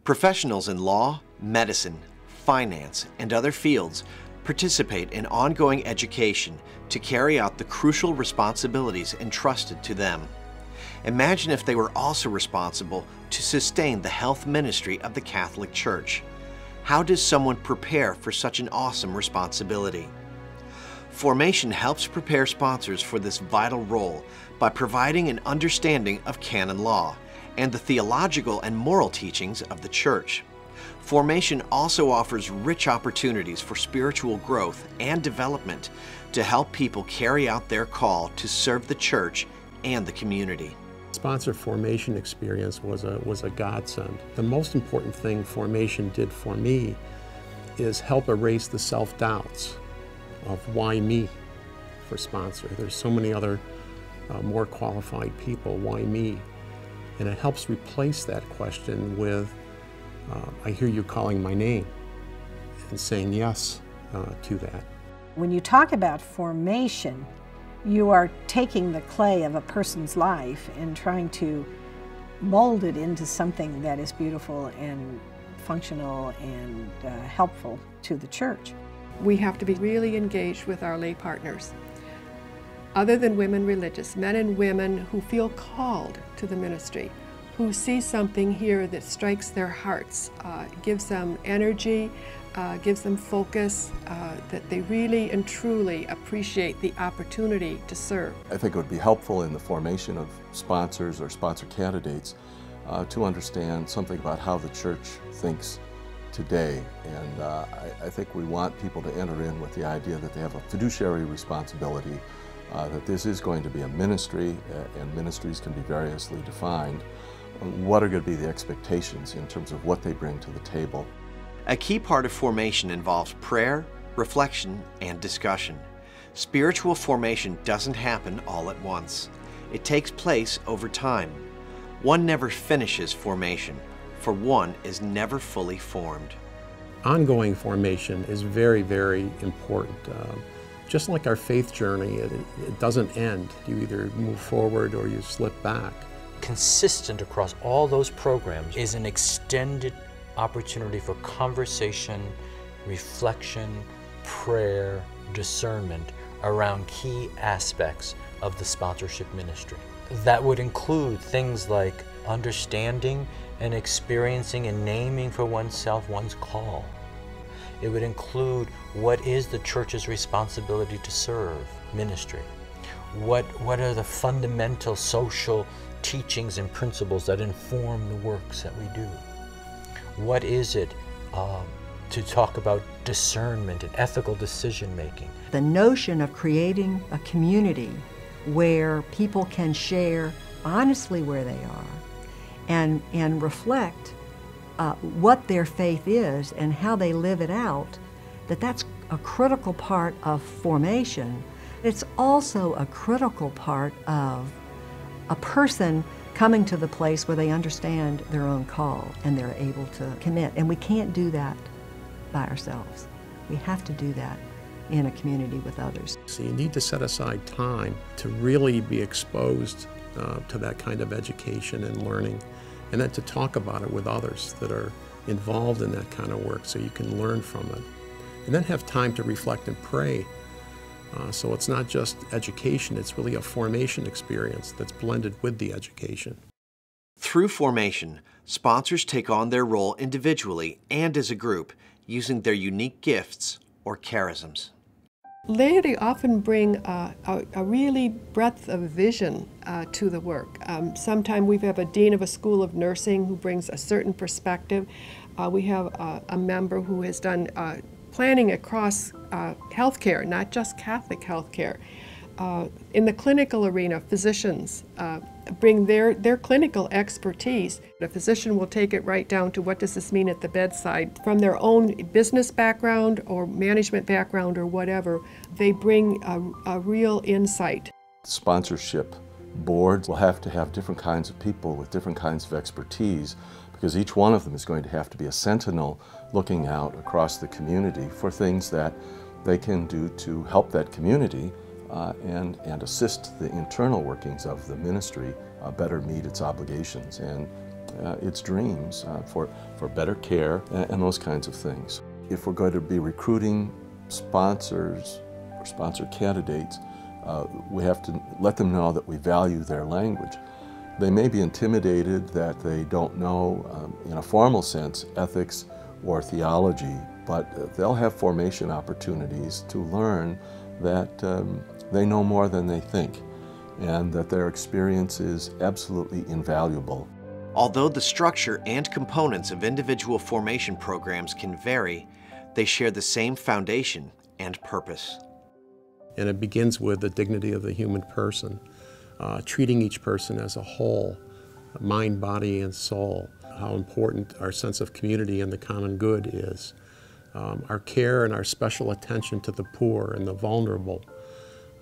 Professionals in law, medicine, finance, and other fields participate in ongoing education to carry out the crucial responsibilities entrusted to them. Imagine if they were also responsible to sustain the health ministry of the Catholic Church. How does someone prepare for such an awesome responsibility? Formation helps prepare sponsors for this vital role by providing an understanding of canon law and the theological and moral teachings of the Church. Formation also offers rich opportunities for spiritual growth and development to help people carry out their call to serve the Church and the community. Sponsor formation experience was a godsend. The most important thing formation did for me is help erase the self-doubts of why me for sponsor. There's so many other more qualified people, why me? And it helps replace that question with, I hear you calling my name, and saying yes to that. When you talk about formation, you are taking the clay of a person's life and trying to mold it into something that is beautiful and functional and helpful to the Church. We have to be really engaged with our lay partners. Other than women religious, men and women who feel called to the ministry, who see something here that strikes their hearts, gives them energy, gives them focus, that they really and truly appreciate the opportunity to serve. I think it would be helpful in the formation of sponsors or sponsor candidates to understand something about how the Church thinks today. And I think we want people to enter in with the idea that they have a fiduciary responsibility, that this is going to be a ministry, and ministries can be variously defined. What are going to be the expectations in terms of what they bring to the table? A key part of formation involves prayer, reflection, and discussion. Spiritual formation doesn't happen all at once. It takes place over time. One never finishes formation, for one is never fully formed. Ongoing formation is very, very important. Just like our faith journey, it doesn't end. You either move forward or you slip back. Consistent across all those programs is an extended opportunity for conversation, reflection, prayer, discernment around key aspects of the sponsorship ministry. That would include things like understanding and experiencing and naming for oneself one's call. It would include what is the Church's responsibility to serve ministry. What are the fundamental social teachings and principles that inform the works that we do? What is it to talk about discernment and ethical decision making? The notion of creating a community where people can share honestly where they are and reflect what their faith is and how they live it out, that's a critical part of formation. It's also a critical part of a person coming to the place where they understand their own call and they're able to commit. And we can't do that by ourselves. We have to do that in a community with others. So you need to set aside time to really be exposed to that kind of education and learning, and then to talk about it with others that are involved in that kind of work so you can learn from it. And then have time to reflect and pray. So it's not just education, it's really a formation experience that's blended with the education. Through formation, sponsors take on their role individually and as a group, using their unique gifts or charisms. Laity often bring a really breadth of vision to the work. Sometimes we have a dean of a school of nursing who brings a certain perspective. We have a member who has done planning across healthcare, not just Catholic healthcare. In the clinical arena, physicians bring their clinical expertise. A physician will take it right down to what does this mean at the bedside. From their own business background or management background or whatever, they bring a real insight. Sponsorship boards will have to have different kinds of people with different kinds of expertise, because each one of them is going to have to be a sentinel looking out across the community for things that they can do to help that community and assist the internal workings of the ministry better meet its obligations and its dreams for better care and those kinds of things. If we're going to be recruiting sponsors or sponsor candidates, we have to let them know that we value their language. They may be intimidated that they don't know, in a formal sense, ethics or theology, but they'll have formation opportunities to learn that they know more than they think, and that their experience is absolutely invaluable. Although the structure and components of individual formation programs can vary, they share the same foundation and purpose. And it begins with the dignity of the human person, treating each person as a whole, mind, body, and soul, how important our sense of community and the common good is, our care and our special attention to the poor and the vulnerable,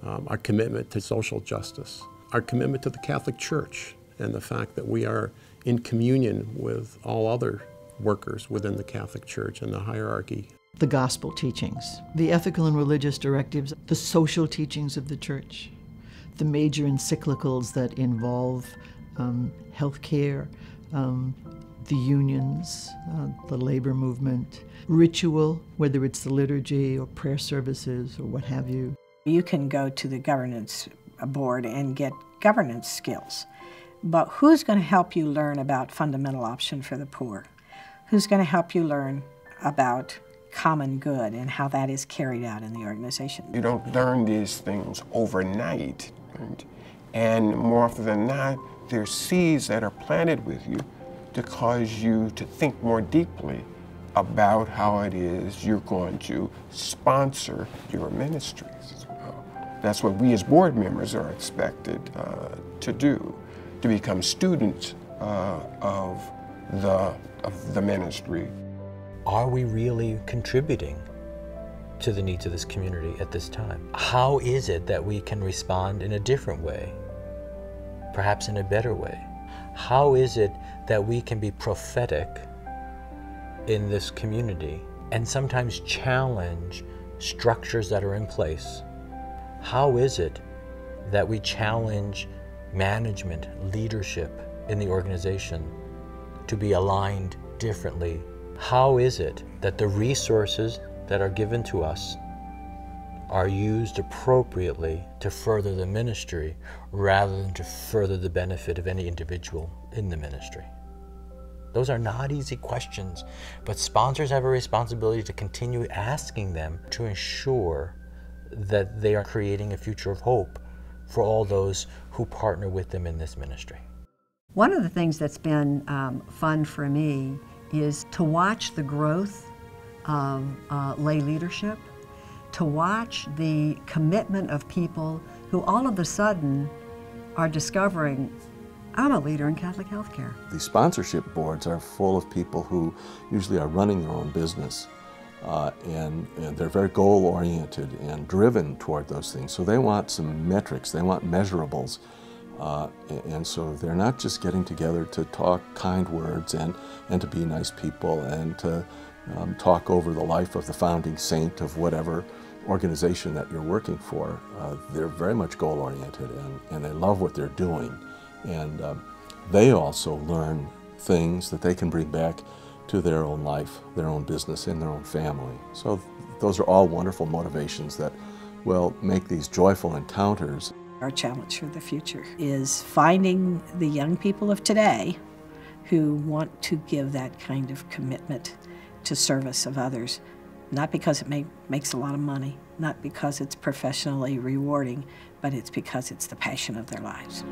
our commitment to social justice, our commitment to the Catholic Church, and the fact that we are in communion with all other workers within the Catholic Church and the hierarchy. The gospel teachings, the ethical and religious directives, the social teachings of the Church, the major encyclicals that involve health care, the unions, the labor movement, ritual, whether it's the liturgy or prayer services or what have you. You can go to the governance board and get governance skills, but who's going to help you learn about fundamental option for the poor? Who's going to help you learn about common good and how that is carried out in the organization? You don't learn these things overnight, right? And more often than not, there's seeds that are planted with you to cause you to think more deeply about how it is you're going to sponsor your ministries as well. That's what we as board members are expected to do, to become students of the ministry. Are we really contributing to the needs of this community at this time? How is it that we can respond in a different way, perhaps in a better way? How is it that we can be prophetic in this community and sometimes challenge structures that are in place? How is it that we challenge management, leadership in the organization to be aligned differently? How is it that the resources that are given to us are used appropriately to further the ministry rather than to further the benefit of any individual in the ministry? Those are not easy questions, but sponsors have a responsibility to continue asking them to ensure that they are creating a future of hope for all those who partner with them in this ministry. One of the things that's been fun for me is to watch the growth of lay leadership, to watch the commitment of people who all of a sudden are discovering, I'm a leader in Catholic healthcare. The sponsorship boards are full of people who usually are running their own business, and they're very goal-oriented and driven toward those things. So they want some metrics, they want measurables. And so they're not just getting together to talk kind words and to be nice people and to talk over the life of the founding saint of whatever organization that you're working for. They're very much goal-oriented and they love what they're doing. And they also learn things that they can bring back to their own life, their own business, and their own family. So those are all wonderful motivations that will make these joyful encounters. Our challenge for the future is finding the young people of today who want to give that kind of commitment to service of others, not because it makes a lot of money, not because it's professionally rewarding, but it's because it's the passion of their lives.